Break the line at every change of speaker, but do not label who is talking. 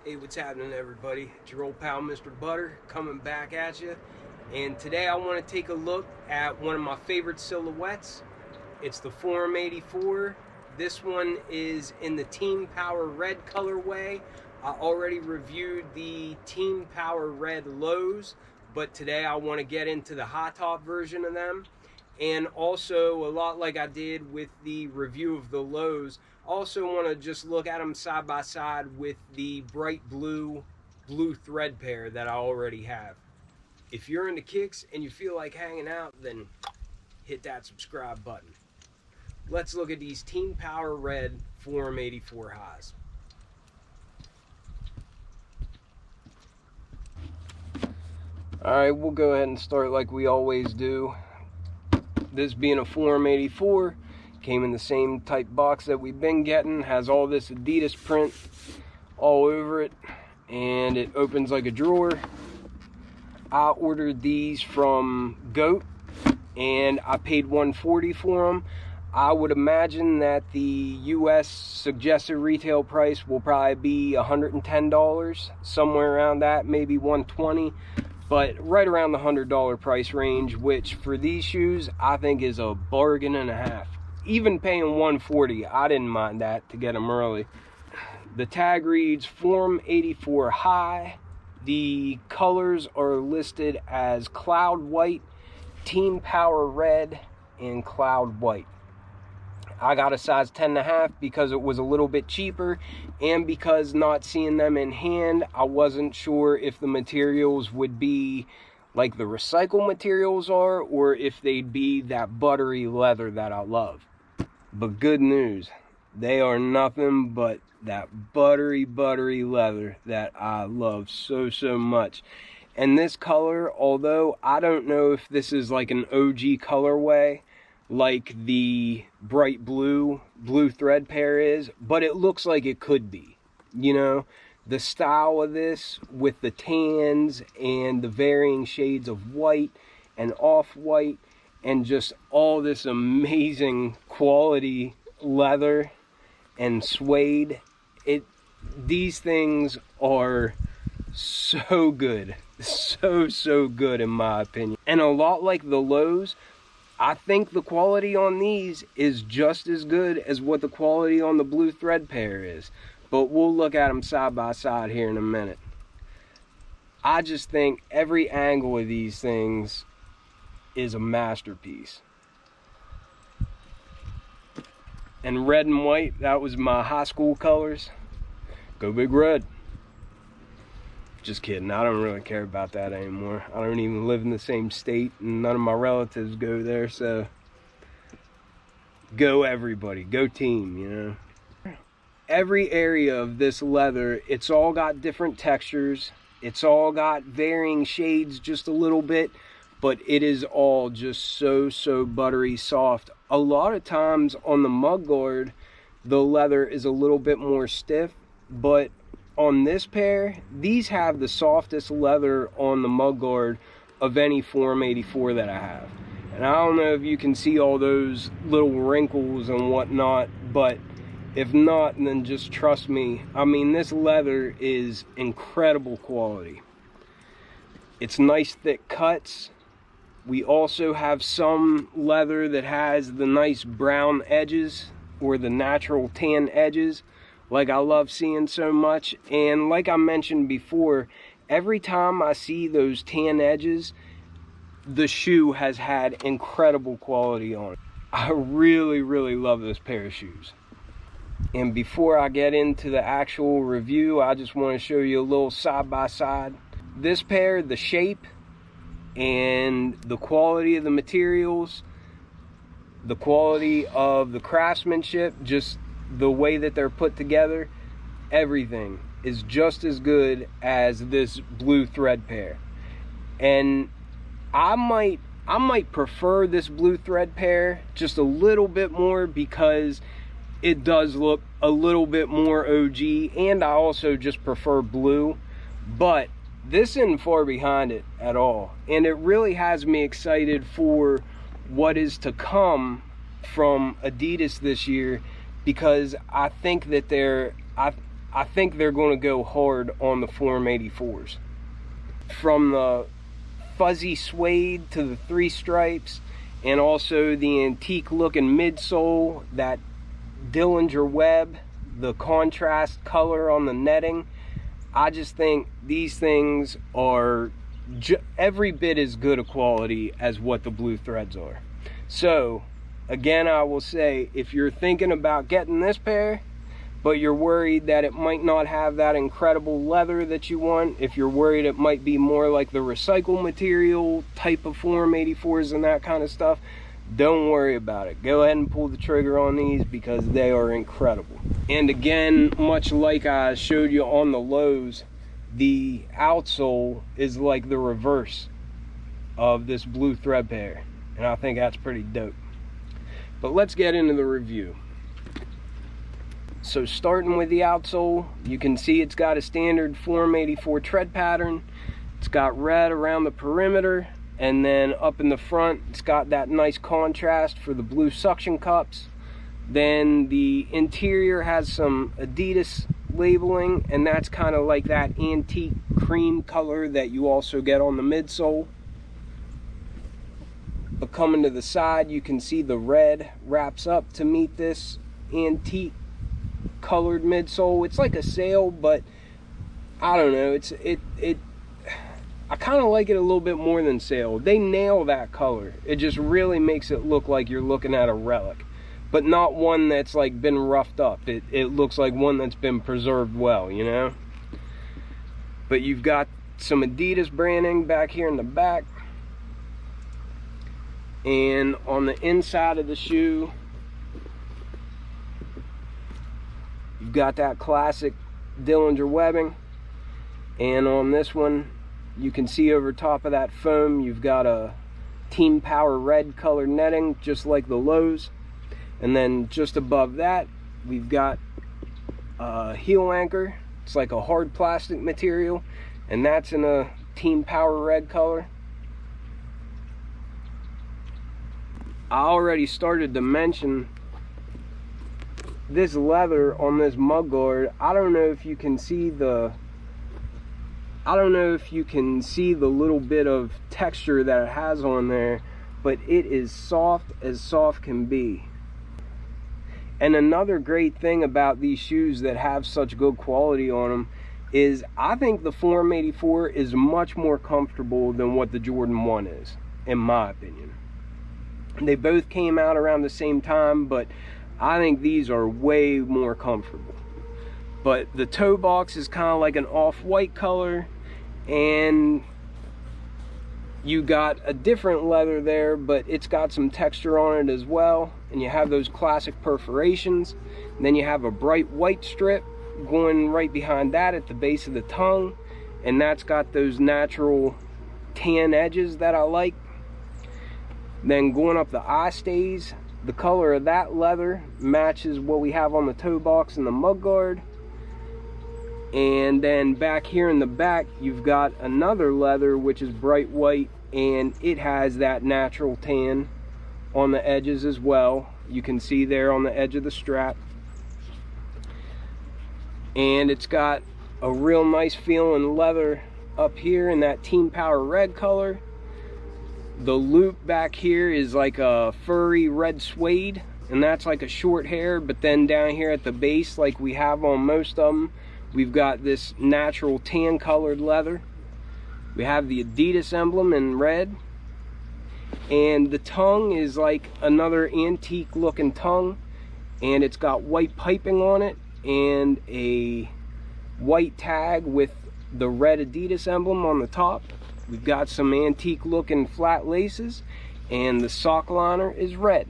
Hey, what's happening, everybody? It's your old pal, Mr. Butter, coming back at you. And today I want to take a look at one of my favorite silhouettes. It's the Forum 84. This one is in the Team Power Red colorway. I already reviewed the Team Power Red lows, but today I want to get into the high top version of them. And also, a lot like I did with the review of the lows, also want to just look at them side by side with the bright blue thread pair that I already have. If you're into kicks and you feel like hanging out, then hit that subscribe button. Let's look at these Team Power Red Forum 84 highs. Alright, we'll go ahead and start like we always do. This being a Forum 84, came in the same type box that we've been getting, has all this Adidas print all over it, and it opens like a drawer. I ordered these from GOAT, and I paid $140 for them. I would imagine that the US suggested retail price will probably be $110, somewhere around that, maybe $120. But right around the $100 price range, which for these shoes, I think is a bargain and a half. Even paying $140, I didn't mind that to get them early. The tag reads Forum 84 High. The colors are listed as Cloud White, Team Power Red, and Cloud White. I got a size 10.5 because it was a little bit cheaper, and because not seeing them in hand, I wasn't sure if the materials would be like the recycled materials are, or if they'd be that buttery leather that I love. But good news, they are nothing but that buttery leather that I love so much. And this color, although I don't know if this is like an OG colorway like the bright blue thread pair is, but it looks like it could be. You know, the style of this with the tans and the varying shades of white and off-white and just all this amazing quality leather and suede. These things are so good, so good in my opinion. And a lot like the lows, I think the quality on these is just as good as what the quality on the blue thread pair is. But we'll look at them side by side here in a minute. I just think every angle of these things is a masterpiece. And red and white, that was my high school colors. Go Big Red. Just kidding, I don't really care about that anymore. I don't even live in the same state, and none of my relatives go there, so go everybody, go team, you know. Every area of this leather, it's all got different textures, it's all got varying shades just a little bit, but it is all just so buttery soft. A lot of times on the mudguard, the leather is a little bit more stiff, but on this pair, these have the softest leather on the mudguard of any Forum 84 that I have. And I don't know if you can see all those little wrinkles and whatnot, but if not, then just trust me. I mean, this leather is incredible quality. It's nice thick cuts. We also have some leather that has the nice brown edges or the natural tan edges, like I love seeing so much. And like I mentioned before, every time I see those tan edges, the shoe has had incredible quality on it. I really love this pair of shoes. And before I get into the actual review, I just want to show you a little side by side. This pair, the shape and the quality of the materials, the quality of the craftsmanship, just the way that they're put together, everything is just as good as this blue thread pair. And I might prefer this blue thread pair just a little bit more because it does look a little bit more OG, and I also just prefer blue. But this isn't far behind it at all, and it really has me excited for what is to come from Adidas this year, because I think that I think they're going to go hard on the Form 84s. From the fuzzy suede to the 3 stripes, and also the antique looking midsole, that Dillinger web, the contrast color on the netting. I just think these things are every bit as good a quality as what the Blue Threads are. So again, I will say, if you're thinking about getting this pair, but you're worried that it might not have that incredible leather that you want, if you're worried it might be more like the recycled material type of Form 84s and that kind of stuff, don't worry about it. Go ahead and pull the trigger on these because they are incredible. And again, much like I showed you on the lows, the outsole is like the reverse of this Blue Thread pair, and I think that's pretty dope. But let's get into the review. So starting with the outsole, you can see it's got a standard Form 84 tread pattern. It's got red around the perimeter, and then up in the front it's got that nice contrast for the blue suction cups. Then the interior has some Adidas labeling, and that's kind of like that antique cream color that you also get on the midsole. But coming to the side, you can see the red wraps up to meet this antique colored midsole. It's like a sail, but I don't know, I kind of like it a little bit more than sail. They nail that color. It just really makes it look like you're looking at a relic, but not one that's like been roughed up. It looks like one that's been preserved well, you know. But you've got some Adidas branding back here in the back, and on the inside of the shoe you've got that classic Dillinger webbing, and on this one you can see over top of that foam you've got a Team Power red colored netting just like the lows. And then just above that we've got a heel anchor. It's like a hard plastic material, and that's in a Team Power red color. I already started to mention this leather on this mud guard. I don't know if you can see the little bit of texture that it has on there, but it is soft as soft can be. And another great thing about these shoes that have such good quality on them is I think the Form 84 is much more comfortable than what the Jordan 1 is, in my opinion. They both came out around the same time, but I think these are way more comfortable. But the toe box is kind of like an off-white color, and you got a different leather there, but it's got some texture on it as well. And you have those classic perforations. And then you have a bright white strip going right behind that at the base of the tongue, and that's got those natural tan edges that I like. Then going up the eye stays, the color of that leather matches what we have on the toe box and the mud guard. And then back here in the back you've got another leather which is bright white, and it has that natural tan on the edges as well. You can see there on the edge of the strap. And it's got a real nice feeling leather up here in that Team Power red color. The loop back here is like a furry red suede, and that's like a short hair. But then down here at the base, like we have on most of them, we've got this natural tan colored leather. We have the Adidas emblem in red, and the tongue is like another antique looking tongue, and it's got white piping on it and a white tag with the red Adidas emblem on the top. We've got some antique looking flat laces, and the sock liner is red.